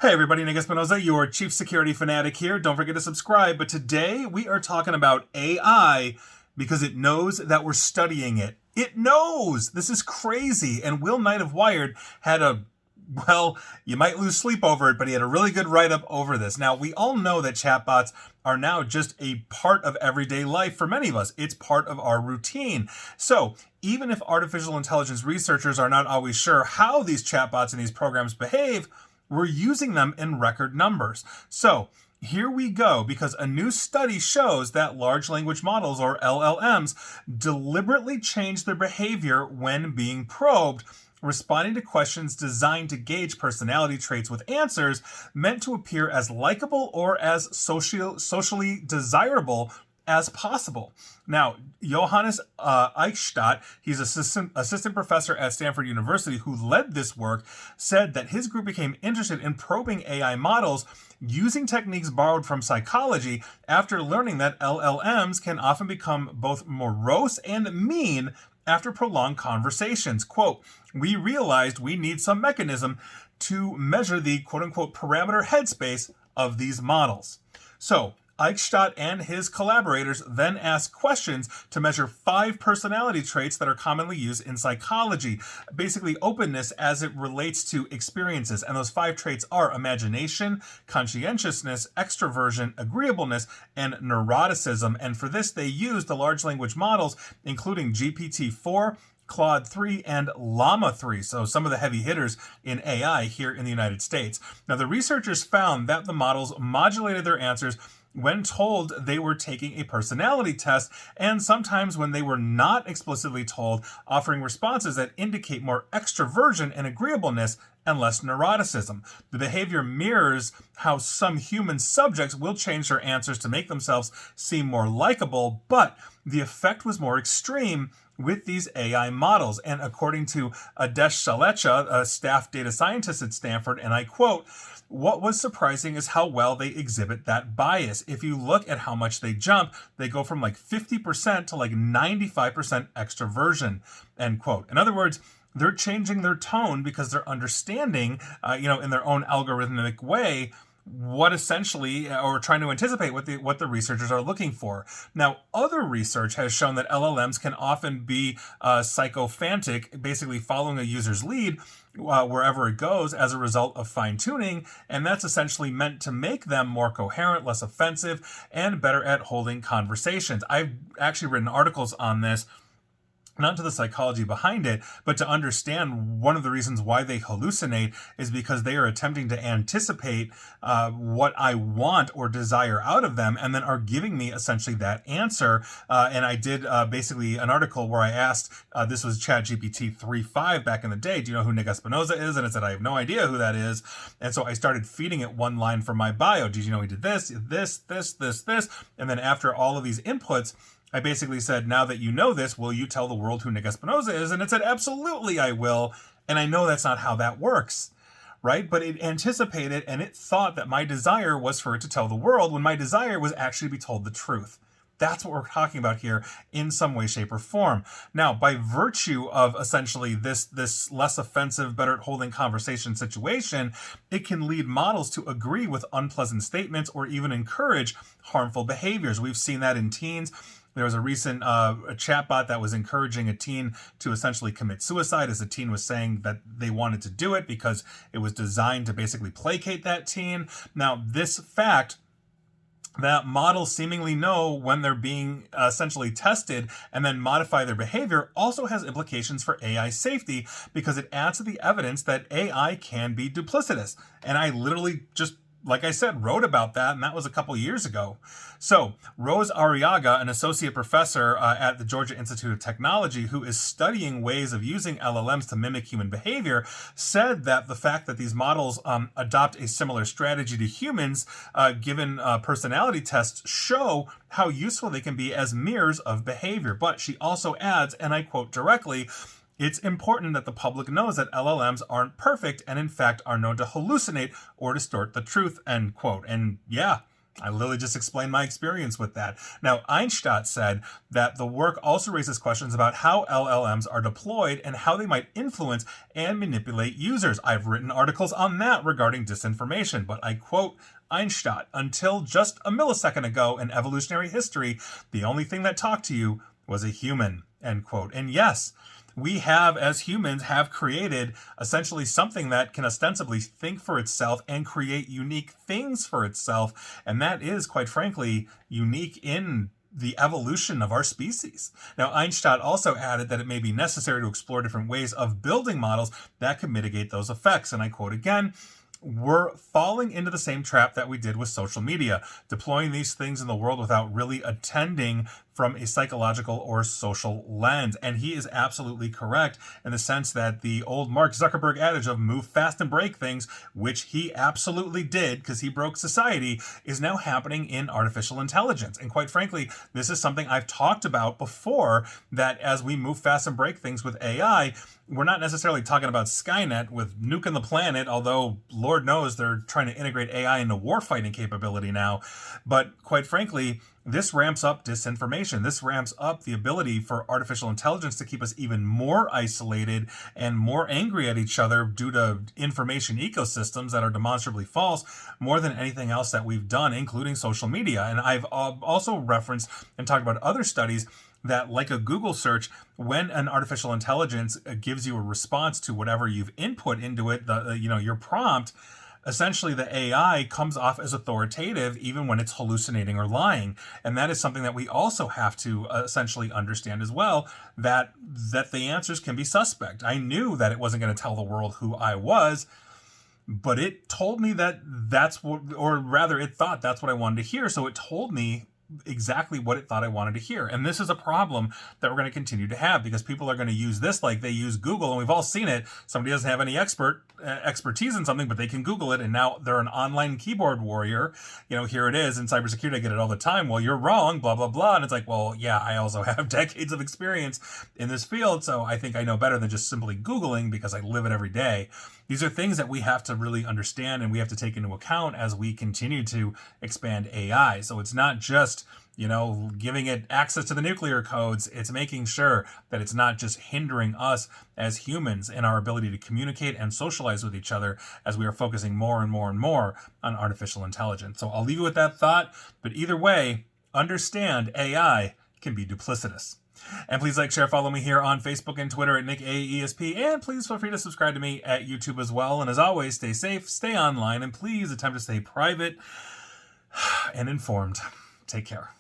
Hey everybody, Nick Espinoza, your chief security fanatic here. Don't forget to subscribe. But today we are talking about AI because it knows that we're studying it. It knows! This is crazy. And Will Knight of Wired had well, you might lose sleep over it, but he had a really good write-up over this. Now, we all know that chatbots are now just a part of everyday life for many of us. It's part of our routine. So, even if artificial intelligence researchers are not always sure how these chatbots and these programs behave, we're using them in record numbers. So, here we go, because a new study shows that large language models, or LLMs, deliberately change their behavior when being probed, responding to questions designed to gauge personality traits with answers meant to appear as likable or as socially desirable as possible. Now, Johannes Eichstadt, he's assistant professor at Stanford University who led this work, said that his group became interested in probing AI models using techniques borrowed from psychology after learning that LLMs can often become both morose and mean after prolonged conversations. Quote, "We realized we need some mechanism to measure the quote-unquote parameter headspace of these models." So, Eichstadt and his collaborators then asked questions to measure 5 personality traits that are commonly used in psychology. Basically, openness as it relates to experiences. And those 5 traits are imagination, conscientiousness, extroversion, agreeableness, and neuroticism. And for this, they used the large language models, including GPT-4, Claude 3, and Llama 3, so some of the heavy hitters in AI here in the United States. Now, the researchers found that the models modulated their answers when told they were taking a personality test, and sometimes when they were not explicitly told, offering responses that indicate more extroversion and agreeableness and less neuroticism. The behavior mirrors how some human subjects will change their answers to make themselves seem more likable, but the effect was more extreme with these AI models. And according to Adesh Salecha, a staff data scientist at Stanford, and I quote, "What was surprising is how well they exhibit that bias. If you look at how much they jump, they go from like 50% to like 95% extroversion," end quote. In other words, they're changing their tone because they're understanding, in their own algorithmic way, what essentially, or trying to anticipate what the researchers are looking for. Now, other research has shown that LLMs can often be sycophantic, basically following a user's lead wherever it goes as a result of fine-tuning, and that's essentially meant to make them more coherent, less offensive, and better at holding conversations. I've actually written articles on this, not to the psychology behind it, but to understand one of the reasons why they hallucinate is because they are attempting to anticipate what I want or desire out of them, and then are giving me essentially that answer. And I did basically an article where I asked, this was ChatGPT 3.5 back in the day, "Do you know who Nick Espinoza is?" And it said, "I have no idea who that is." And so I started feeding it one line from my bio. "Did you know he did this, this, this, this, this?" And then after all of these inputs, I basically said, "Now that you know this, will you tell the world who Nick Espinoza is?" And it said, "Absolutely, I will." And I know that's not how that works, right? But it anticipated, and it thought that my desire was for it to tell the world, when my desire was actually to be told the truth. That's what we're talking about here in some way, shape, or form. Now, by virtue of essentially this less offensive, better at holding conversation situation, it can lead models to agree with unpleasant statements or even encourage harmful behaviors. We've seen that in teens. There was a recent a chatbot that was encouraging a teen to essentially commit suicide, as the teen was saying that they wanted to do it because it was designed to basically placate that teen. Now, this fact that models seemingly know when they're being essentially tested and then modify their behavior also has implications for AI safety, because it adds to the evidence that AI can be duplicitous. And I literally just, like I said, wrote about that, and that was a couple years ago. So, Rose Arriaga, an associate professor at the Georgia Institute of Technology, who is studying ways of using LLMs to mimic human behavior, said that the fact that these models adopt a similar strategy to humans, given personality tests, show how useful they can be as mirrors of behavior. But she also adds, and I quote directly, "It's important that the public knows that LLMs aren't perfect and in fact are known to hallucinate or distort the truth," end quote. And yeah, I literally just explained my experience with that. Now, Einstein said that the work also raises questions about how LLMs are deployed and how they might influence and manipulate users. I've written articles on that regarding disinformation, but I quote Einstein, until just a millisecond ago in evolutionary history, the only thing that talked to you was a human, end quote. And yes, we have, as humans, have created essentially something that can ostensibly think for itself and create unique things for itself. And that is, quite frankly, unique in the evolution of our species. Now, Einstein also added that it may be necessary to explore different ways of building models that could mitigate those effects. And I quote again, we're falling into the same trap that we did with social media, deploying these things in the world without really attending from a psychological or social lens. And he is absolutely correct in the sense that the old Mark Zuckerberg adage of move fast and break things, which he absolutely did because he broke society, is now happening in artificial intelligence. And quite frankly, this is something I've talked about before, that as we move fast and break things with AI, we're not necessarily talking about Skynet with nuking the planet, although Lord knows they're trying to integrate AI into warfighting capability now. But quite frankly, this ramps up disinformation. This ramps up the ability for artificial intelligence to keep us even more isolated and more angry at each other due to information ecosystems that are demonstrably false, more than anything else that we've done, including social media. And I've also referenced and talked about other studies that, like a Google search, when an artificial intelligence gives you a response to whatever you've input into it, your prompt, essentially the AI comes off as authoritative even when it's hallucinating or lying. And that is something that we also have to essentially understand as well, that the answers can be suspect. I knew that it wasn't going to tell the world who I was, but it told me that that's what, or rather it thought that's what I wanted to hear. So it told me exactly what it thought I wanted to hear. And this is a problem that we're going to continue to have, because people are going to use this like they use Google, and we've all seen it. Somebody doesn't have any expertise in something, but they can Google it, and now they're an online keyboard warrior. Here it is in cybersecurity. I get it all the time. Well, you're wrong, blah, blah, blah. And it's like, well, yeah, I also have decades of experience in this field, so I think I know better than just simply Googling because I live it every day. These are things that we have to really understand and we have to take into account as we continue to expand AI. So it's not just, giving it access to the nuclear codes. It's making sure that it's not just hindering us as humans in our ability to communicate and socialize with each other, as we are focusing more and more and more on artificial intelligence. So I'll leave you with that thought. But either way, understand AI can be duplicitous. And please like, share, follow me here on Facebook and Twitter at NickAESP. And please feel free to subscribe to me at YouTube as well. And as always, stay safe, stay online, and please attempt to stay private and informed. Take care.